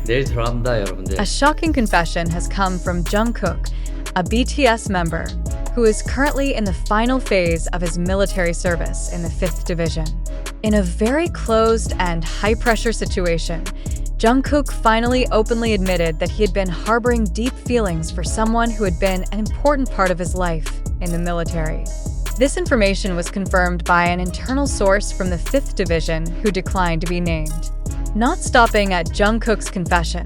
내일 들어갑니다, 여러분들. A shocking confession has come from Jungkook, a BTS member, who is currently in the final phase of his military service in the 5th Division. In a very closed and high-pressure situation, Jungkook finally openly admitted that he had been harboring deep feelings for someone who had been an important part of his life in the military. This information was confirmed by an internal source from the 5th Division who declined to be named. Not stopping at Jungkook's confession,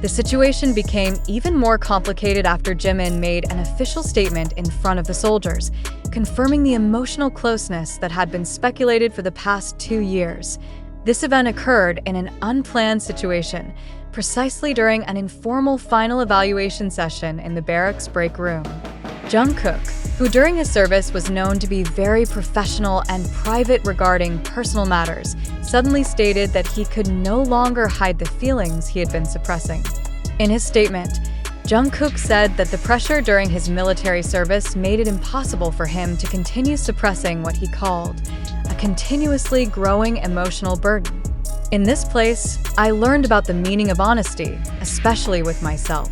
the situation became even more complicated after Jimin made an official statement in front of the soldiers, confirming the emotional closeness that had been speculated for the past 2 years. This event occurred in an unplanned situation, precisely during an informal final evaluation session in the barracks break room. Jungkook, who during his service was known to be very professional and private regarding personal matters, suddenly stated that he could no longer hide the feelings he had been suppressing. In his statement, Jungkook said that the pressure during his military service made it impossible for him to continue suppressing what he called a continuously growing emotional burden. In this place, I learned about the meaning of honesty, especially with myself.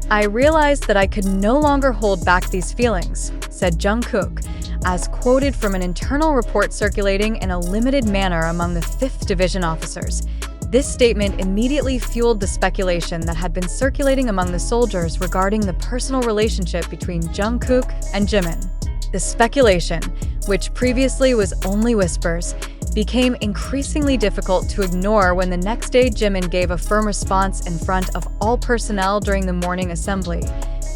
I realized that I could no longer hold back these feelings, said Jungkook, as quoted from an internal report circulating in a limited manner among the 5th Division officers. This statement immediately fueled the speculation that had been circulating among the soldiers regarding the personal relationship between Jungkook and Jimin. The speculation, which previously was only whispers, became increasingly difficult to ignore when the next day Jimin gave a firm response in front of all personnel during the morning assembly.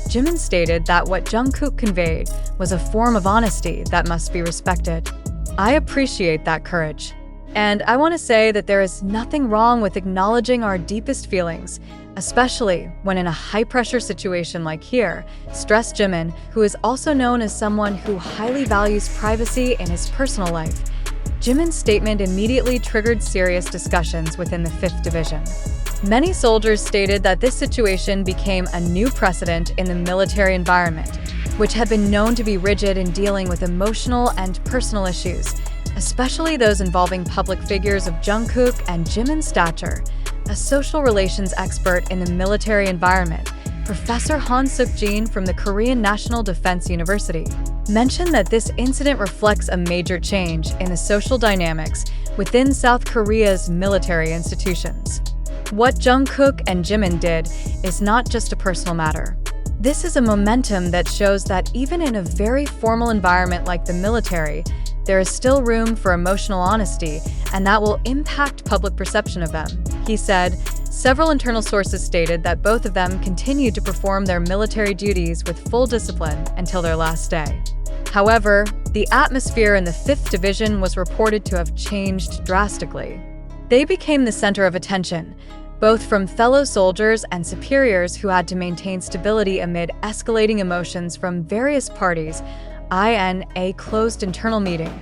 Jimin stated that what Jungkook conveyed was a form of honesty that must be respected. I appreciate that courage. And I want to say that there is nothing wrong with acknowledging our deepest feelings, especially when in a high-pressure situation like here, stressed Jimin, who is also known as someone who highly values privacy in his personal life. Jimin's statement immediately triggered serious discussions within the 5th Division. Many soldiers stated that this situation became a new precedent in the military environment, which had been known to be rigid in dealing with emotional and personal issues, especially those involving public figures of Jungkook and Jimin's stature. A social relations expert in the military environment, Professor Han Suk-jin from the Korean National Defense University, mentioned that this incident reflects a major change in the social dynamics within South Korea's military institutions. What Jungkook and Jimin did is not just a personal matter. This is a momentum that shows that even in a very formal environment like the military, there is still room for emotional honesty, and that will impact public perception of them, he said. Several internal sources stated that both of them continued to perform their military duties with full discipline until their last day. However, the atmosphere in the 5th Division was reported to have changed drastically. They became the center of attention, both from fellow soldiers and superiors who had to maintain stability amid escalating emotions from various parties. In a closed internal meeting,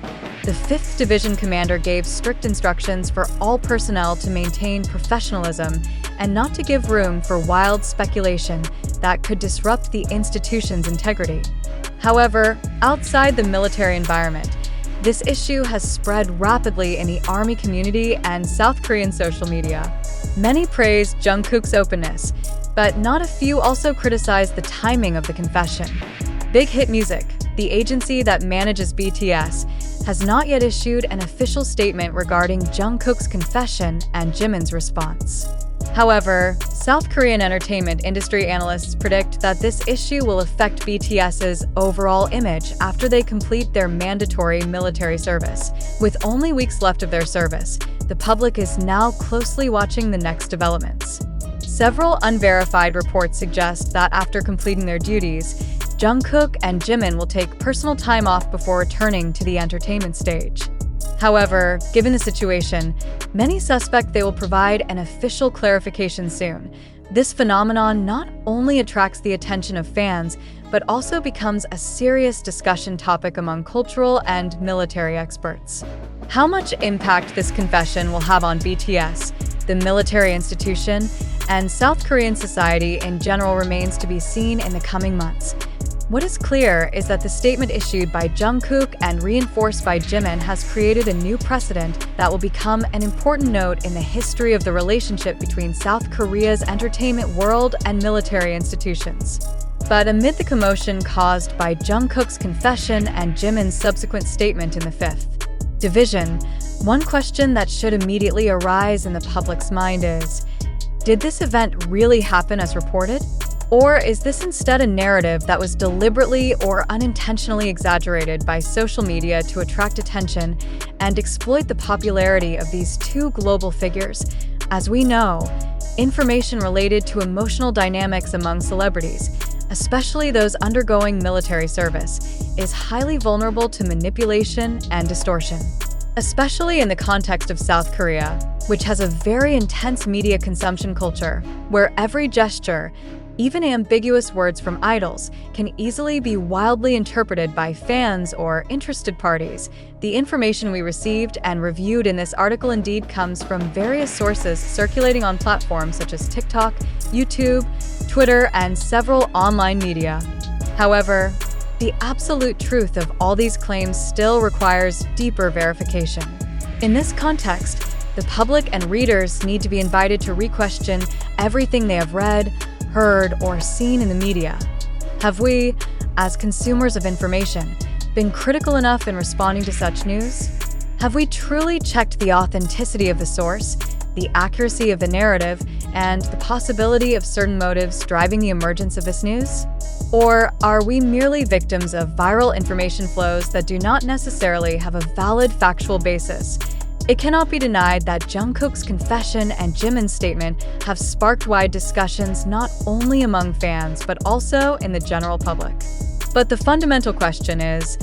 the 5th Division commander gave strict instructions for all personnel to maintain professionalism and not to give room for wild speculation that could disrupt the institution's integrity. However, outside the military environment, this issue has spread rapidly in the army community and South Korean social media. Many praised Jungkook's openness, but not a few also criticized the timing of the confession. Big Hit Music, the agency that manages BTS, has not yet issued an official statement regarding Jungkook's confession and Jimin's response. However, South Korean entertainment industry analysts predict that this issue will affect BTS's overall image after they complete their mandatory military service. With only weeks left of their service, the public is now closely watching the next developments. Several unverified reports suggest that after completing their duties, Jungkook and Jimin will take personal time off before returning to the entertainment stage. However, given the situation, many suspect they will provide an official clarification soon. This phenomenon not only attracts the attention of fans, but also becomes a serious discussion topic among cultural and military experts. How much impact this confession will have on BTS, the military institution, and South Korean society in general remains to be seen in the coming months. What is clear is that the statement issued by Jungkook and reinforced by Jimin has created a new precedent that will become an important note in the history of the relationship between South Korea's entertainment world and military institutions. But amid the commotion caused by Jungkook's confession and Jimin's subsequent statement in the fifth division, one question that should immediately arise in the public's mind is, did this event really happen as reported? Or is this instead a narrative that was deliberately or unintentionally exaggerated by social media to attract attention and exploit the popularity of these two global figures? As we know, information related to emotional dynamics among celebrities, especially those undergoing military service, is highly vulnerable to manipulation and distortion. Especially in the context of South Korea, which has a very intense media consumption culture, where every gesture, even ambiguous words from idols, can easily be wildly interpreted by fans or interested parties. The information we received and reviewed in this article indeed comes from various sources circulating on platforms such as TikTok, YouTube, Twitter, and several online media. However, the absolute truth of all these claims still requires deeper verification. In this context, the public and readers need to be invited to re-question everything they have read, heard, or seen in the media. Have we, as consumers of information, been critical enough in responding to such news? Have we truly checked the authenticity of the source, the accuracy of the narrative, and the possibility of certain motives driving the emergence of this news? Or are we merely victims of viral information flows that do not necessarily have a valid factual basis? It cannot be denied that Jungkook's confession and Jimin's statement have sparked wide discussions not only among fans but also in the general public. But the fundamental question is,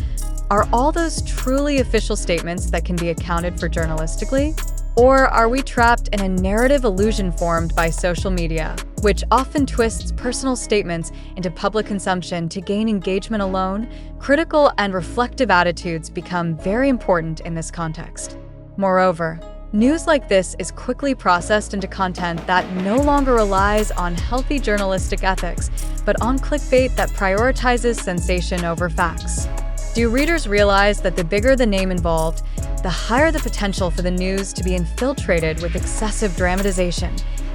are all those truly official statements that can be accounted for journalistically? Or are we trapped in a narrative illusion formed by social media, which often twists personal statements into public consumption to gain engagement alone? Critical and reflective attitudes become very important in this context. Moreover, news like this is quickly processed into content that no longer relies on healthy journalistic ethics, but on clickbait that prioritizes sensation over facts. Do readers realize that the bigger the name involved, the higher the potential for the news to be infiltrated with excessive dramatization?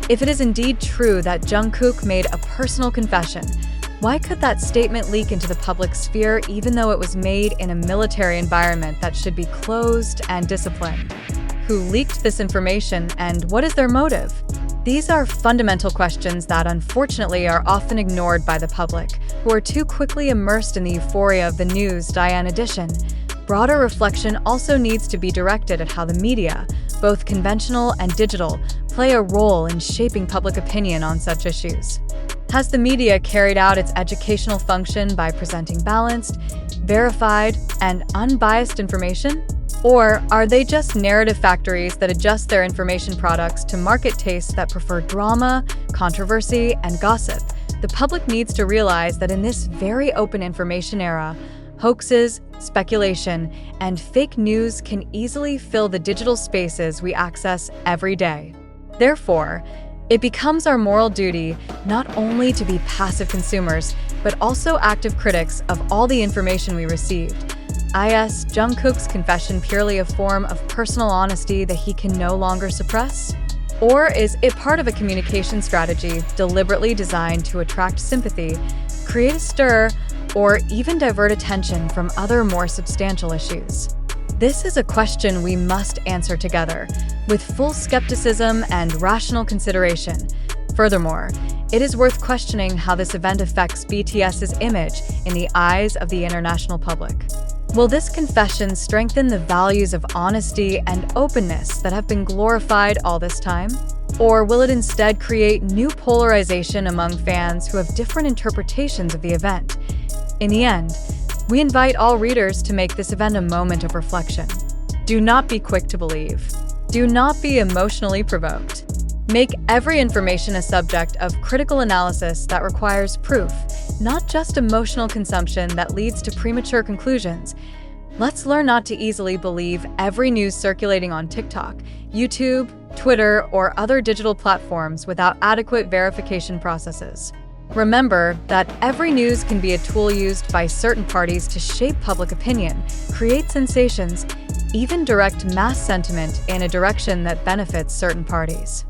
If it is indeed true that Jungkook made a personal confession, why could that statement leak into the public sphere even though it was made in a military environment that should be closed and disciplined? Who leaked this information and what is their motive? These are fundamental questions that unfortunately are often ignored by the public, who are too quickly immersed in the euphoria of the news. In addition, broader reflection also needs to be directed at how the media, both conventional and digital, play a role in shaping public opinion on such issues. Has the media carried out its educational function by presenting balanced, verified, and unbiased information? Or are they just narrative factories that adjust their information products to market tastes that prefer drama, controversy, and gossip? The public needs to realize that in this very open information era, hoaxes, speculation, and fake news can easily fill the digital spaces we access every day. Therefore, it becomes our moral duty not only to be passive consumers, but also active critics of all the information we received. Is Jungkook's confession purely a form of personal honesty that he can no longer suppress? Or is it part of a communication strategy deliberately designed to attract sympathy, create a stir, or even divert attention from other more substantial issues? This is a question we must answer together, with full skepticism and rational consideration. Furthermore, it is worth questioning how this event affects BTS's image in the eyes of the international public. Will this confession strengthen the values of honesty and openness that have been glorified all this time? Or will it instead create new polarization among fans who have different interpretations of the event? In the end, we invite all readers to make this event a moment of reflection. Do not be quick to believe. Do not be emotionally provoked. Make every information a subject of critical analysis that requires proof, not just emotional consumption that leads to premature conclusions. Let's learn not to easily believe every news circulating on TikTok, YouTube, Twitter, or other digital platforms without adequate verification processes. Remember that every news can be a tool used by certain parties to shape public opinion, create sensations, even direct mass sentiment in a direction that benefits certain parties.